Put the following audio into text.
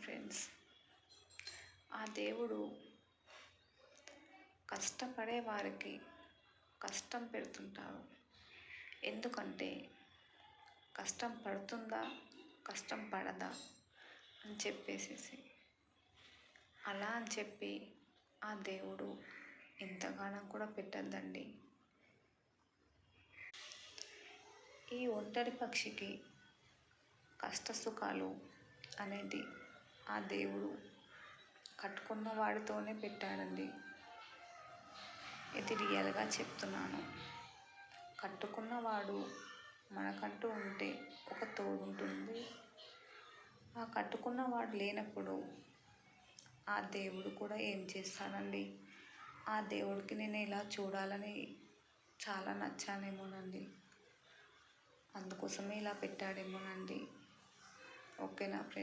Friends. ఆ దేవుడు కష్టపడే వారికి కష్టం పెడుతుంటాడు. ఎందుకంటే కష్టం పడుతుందా కష్టం పడదా అని చెప్పేసేసి అలా అని చెప్పి ఆ దేవుడు ఎంతగానో కూడా పెట్టద్దండి. ఈ ఒంటరి పక్షికి కష్ట సుఖాలు అనేది ఆ దేవుడు కట్టుకున్న వాడితోనే పెట్టాడండి. ఇది రియల్గా చెప్తున్నాను. కట్టుకున్నవాడు మనకంటూ ఉంటే ఒక తోడు ఉంటుంది. ఆ కట్టుకున్నవాడు లేనప్పుడు ఆ దేవుడు కూడా ఏం చేస్తాడండి. ఆ దేవుడికి నేను ఇలా చూడాలని చాలా నచ్చానేమోనండి. అందుకోసమే ఇలా పెట్టాడేమోనండి. ఓకేనా ఫ్రెండ్స్?